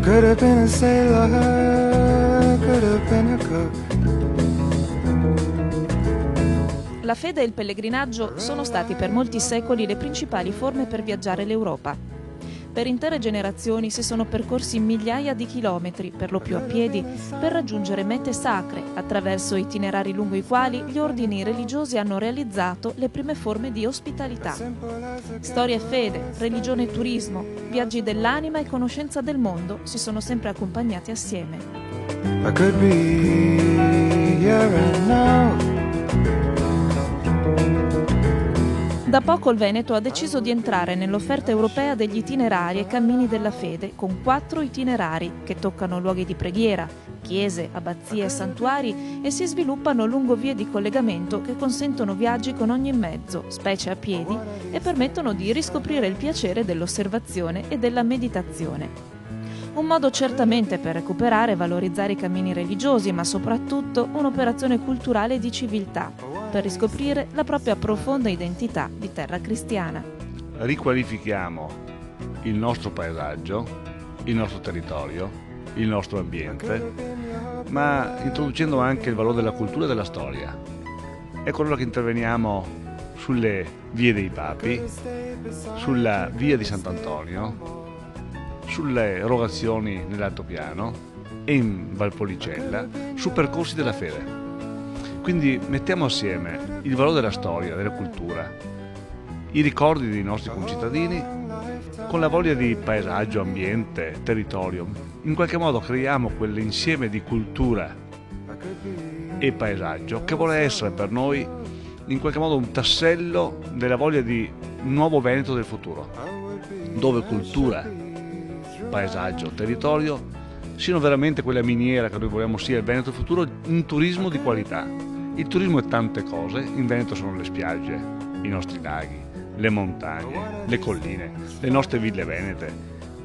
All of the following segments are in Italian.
could have been a sailor, could have been a cook. La fede e il pellegrinaggio sono stati per molti secoli le principali forme per viaggiare l'Europa. Per intere generazioni si sono percorsi migliaia di chilometri, per lo più a piedi, per raggiungere mete sacre, attraverso itinerari lungo i quali gli ordini religiosi hanno realizzato le prime forme di ospitalità. Storia e fede, religione e turismo, viaggi dell'anima e conoscenza del mondo si sono sempre accompagnati assieme. I could be here and now. Da poco il Veneto ha deciso di entrare nell'offerta europea degli itinerari e cammini della fede, con 4 itinerari che toccano luoghi di preghiera, chiese, abbazie e santuari e si sviluppano lungo vie di collegamento che consentono viaggi con ogni mezzo, specie a piedi, e permettono di riscoprire il piacere dell'osservazione e della meditazione. Un modo certamente per recuperare e valorizzare i cammini religiosi, ma soprattutto un'operazione culturale di civiltà, per riscoprire la propria profonda identità di terra cristiana. Riqualifichiamo il nostro paesaggio, il nostro territorio, il nostro ambiente, ma introducendo anche il valore della cultura e della storia. Ecco allora che interveniamo sulle vie dei Papi, sulla via di Sant'Antonio, sulle erogazioni nell'altopiano e in Valpolicella, su percorsi della fede. Quindi mettiamo assieme il valore della storia, della cultura, i ricordi dei nostri concittadini con la voglia di paesaggio, ambiente, territorio. In qualche modo creiamo quell'insieme di cultura e paesaggio che vuole essere per noi in qualche modo un tassello della voglia di un nuovo Veneto del futuro, dove cultura, paesaggio, territorio siano veramente quella miniera che noi vogliamo sia il Veneto futuro, un turismo di qualità. Il turismo è tante cose, in Veneto sono le spiagge, i nostri laghi, le montagne, le colline, le nostre ville venete.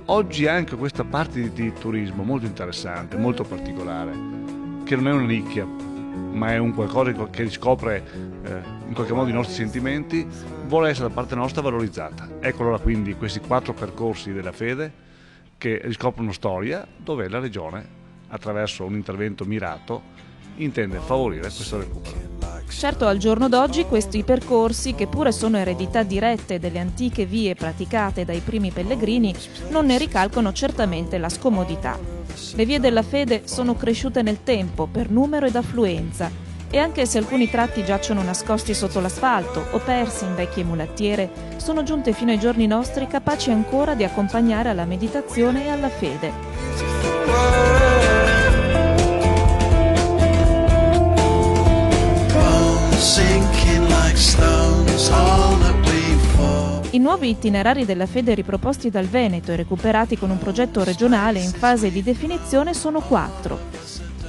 Oggi anche questa parte di turismo molto interessante, molto particolare, che non è una nicchia, ma è un qualcosa che riscopre in qualche modo i nostri sentimenti, vuole essere da parte nostra valorizzata. Ecco allora quindi questi 4 percorsi della fede che riscoprono storia, dove la Regione, attraverso un intervento mirato, intende favorire questo recupero. Certo, al giorno d'oggi questi percorsi, che pure sono eredità dirette delle antiche vie praticate dai primi pellegrini, non ne ricalcano certamente la scomodità. Le vie della fede sono cresciute nel tempo per numero ed affluenza, e anche se alcuni tratti giacciono nascosti sotto l'asfalto o persi in vecchie mulattiere, sono giunte fino ai giorni nostri capaci ancora di accompagnare alla meditazione e alla fede. I nuovi itinerari della fede riproposti dal Veneto e recuperati con un progetto regionale in fase di definizione sono 4.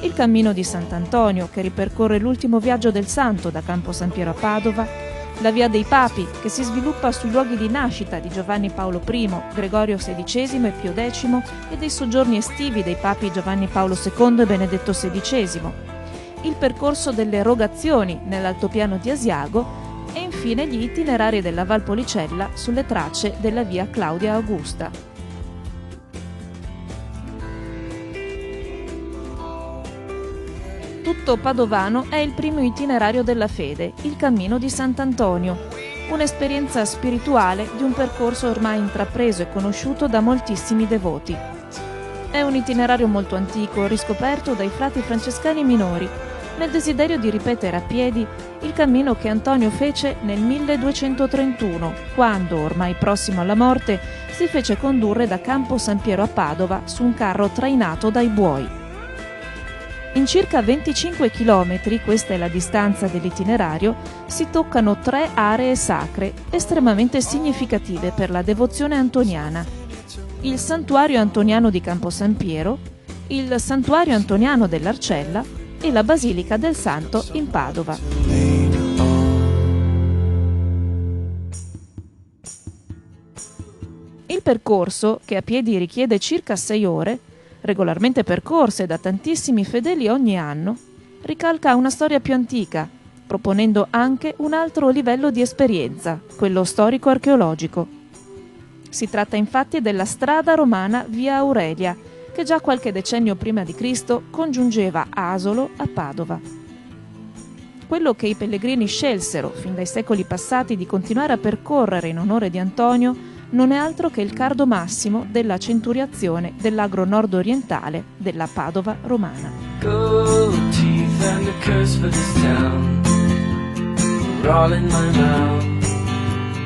Il cammino di Sant'Antonio, che ripercorre l'ultimo viaggio del santo da Campo San Piero a Padova, la via dei Papi, che si sviluppa sui luoghi di nascita di Giovanni Paolo I, Gregorio XVI e Pio X e dei soggiorni estivi dei papi Giovanni Paolo II e Benedetto XVI, il percorso delle erogazioni nell'altopiano di Asiago e infine gli itinerari della Valpolicella sulle tracce della via Claudia Augusta. Tutto padovano è il primo itinerario della fede, il Cammino di Sant'Antonio, un'esperienza spirituale di un percorso ormai intrapreso e conosciuto da moltissimi devoti. È un itinerario molto antico, riscoperto dai frati francescani minori, nel desiderio di ripetere a piedi il cammino che Antonio fece nel 1231, quando, ormai prossimo alla morte, si fece condurre da Campo San Piero a Padova su un carro trainato dai buoi. In circa 25 chilometri, questa è la distanza dell'itinerario, si toccano 3 aree sacre estremamente significative per la devozione antoniana. Il Santuario Antoniano di Campo San Piero, il Santuario Antoniano dell'Arcella e la Basilica del Santo in Padova. Il percorso, che a piedi richiede circa 6 ore, regolarmente percorse da tantissimi fedeli ogni anno, ricalca una storia più antica, proponendo anche un altro livello di esperienza, quello storico-archeologico. Si tratta infatti della strada romana Via Aurelia, che già qualche decennio prima di Cristo congiungeva Asolo a Padova. Quello che i pellegrini scelsero fin dai secoli passati di continuare a percorrere in onore di Antonio non è altro che il cardo massimo della centuriazione dell'agro nord-orientale della Padova romana. Gold teeth and a curse for this town. We're all in my mouth.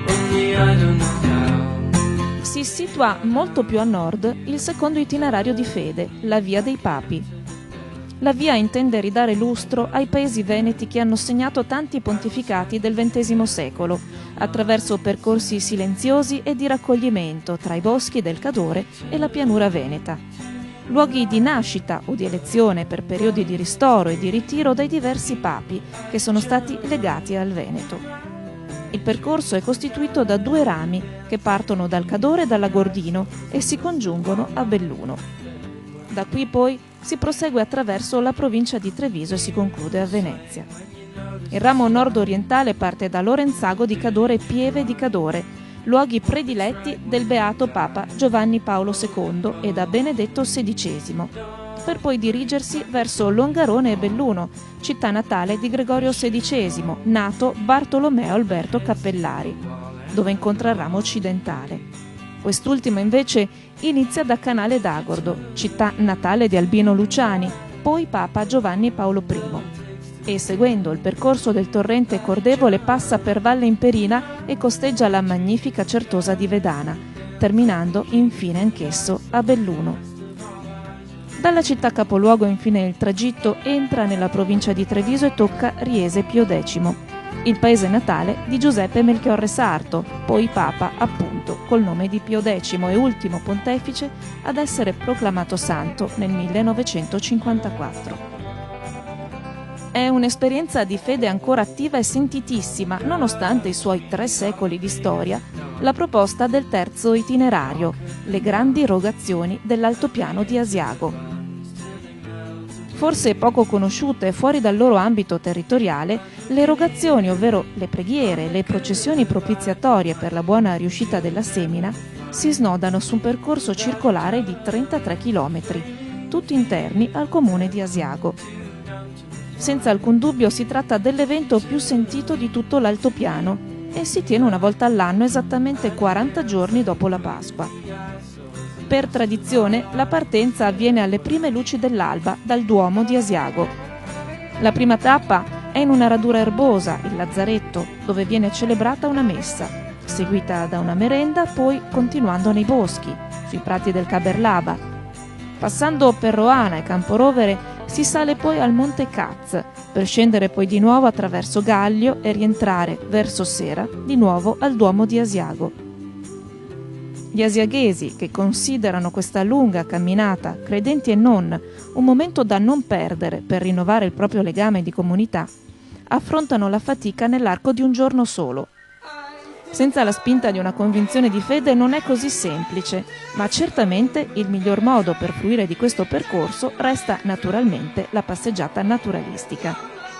Only I don't know how. Si situa molto più a nord il secondo itinerario di fede, la Via dei Papi. La via intende ridare lustro ai paesi veneti che hanno segnato tanti pontificati del XX secolo, attraverso percorsi silenziosi e di raccoglimento tra i boschi del Cadore e la pianura veneta. Luoghi di nascita o di elezione per periodi di ristoro e di ritiro dai diversi papi che sono stati legati al Veneto. Il percorso è costituito da 2 rami che partono dal Cadore e dall'Agordino e si congiungono a Belluno. Da qui poi si prosegue attraverso la provincia di Treviso e si conclude a Venezia. Il ramo nord-orientale parte da Lorenzago di Cadore e Pieve di Cadore, luoghi prediletti del beato Papa Giovanni Paolo II e da Benedetto XVI, per poi dirigersi verso Longarone e Belluno, città natale di Gregorio XVI, nato Bartolomeo Alberto Cappellari, dove incontra il ramo occidentale. Quest'ultimo invece inizia da Canale d'Agordo, città natale di Albino Luciani, poi Papa Giovanni Paolo I, e seguendo il percorso del torrente Cordevole passa per Valle Imperina e costeggia la magnifica Certosa di Vedana, terminando infine anch'esso a Belluno. Dalla città capoluogo infine il tragitto entra nella provincia di Treviso e tocca Riese Pio X, il paese natale di Giuseppe Melchiorre Sarto, poi Papa appunto col nome di Pio X e ultimo pontefice ad essere proclamato santo nel 1954. È un'esperienza di fede ancora attiva e sentitissima, nonostante i suoi 3 secoli di storia, la proposta del terzo itinerario, le grandi rogazioni dell'altopiano di Asiago. Forse poco conosciute e fuori dal loro ambito territoriale, le rogazioni, ovvero le preghiere e le processioni propiziatorie per la buona riuscita della semina, si snodano su un percorso circolare di 33 km, tutti interni al comune di Asiago. Senza alcun dubbio si tratta dell'evento più sentito di tutto l'altopiano e si tiene una volta all'anno esattamente 40 giorni dopo la Pasqua. Per tradizione, la partenza avviene alle prime luci dell'alba dal Duomo di Asiago. La prima tappa è in una radura erbosa, il Lazzaretto, dove viene celebrata una messa, seguita da una merenda, poi continuando nei boschi, sui prati del Caberlava. Passando per Roana e Camporovere si sale poi al Monte Caz, per scendere poi di nuovo attraverso Gallio e rientrare verso sera di nuovo al Duomo di Asiago. Gli asiaghesi, che considerano questa lunga camminata, credenti e non, un momento da non perdere per rinnovare il proprio legame di comunità, affrontano la fatica nell'arco di un giorno solo. Senza la spinta di una convinzione di fede non è così semplice, ma certamente il miglior modo per fruire di questo percorso resta naturalmente la passeggiata naturalistica,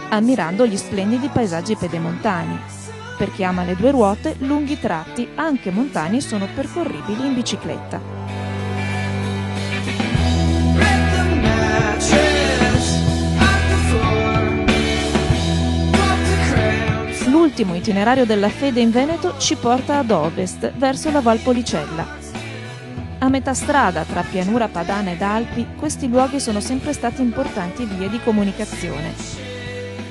ammirando gli splendidi paesaggi pedemontani. Per chi ama le 2 ruote, lunghi tratti, anche montani, sono percorribili in bicicletta. L'ultimo itinerario della fede in Veneto ci porta ad ovest, verso la Val Policella. A metà strada tra pianura padana ed Alpi, questi luoghi sono sempre stati importanti vie di comunicazione.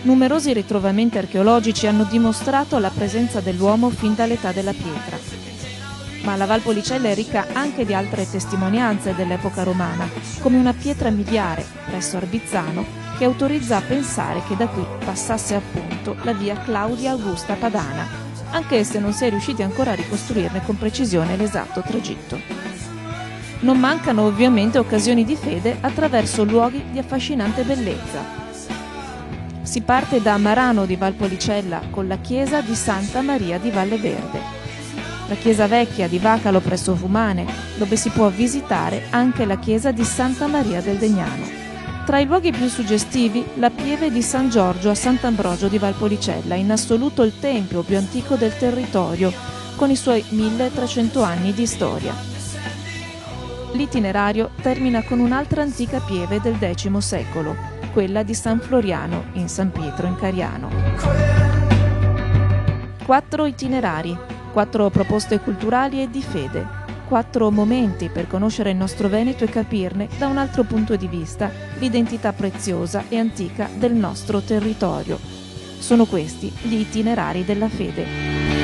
Numerosi ritrovamenti archeologici hanno dimostrato la presenza dell'uomo fin dall'età della pietra. Ma la Val Policella è ricca anche di altre testimonianze dell'epoca romana, come una pietra miliare presso Arbizzano che autorizza a pensare che da qui passasse appunto la via Claudia Augusta Padana, anche se non si è riusciti ancora a ricostruirne con precisione l'esatto tragitto. Non mancano ovviamente occasioni di fede attraverso luoghi di affascinante bellezza. Si parte da Marano di Valpolicella con la chiesa di Santa Maria di Valle Verde, la chiesa vecchia di Vacalo presso Fumane, dove si può visitare anche la chiesa di Santa Maria del Degnano. Tra i luoghi più suggestivi, la pieve di San Giorgio a Sant'Ambrogio di Valpolicella, in assoluto il tempio più antico del territorio, con i suoi 1300 anni di storia. L'itinerario termina con un'altra antica pieve del X secolo, quella di San Floriano in San Pietro in Cariano. 4 itinerari, 4 proposte culturali e di fede, 4 momenti per conoscere il nostro Veneto e capirne da un altro punto di vista l'identità preziosa e antica del nostro territorio. Sono questi gli itinerari della fede.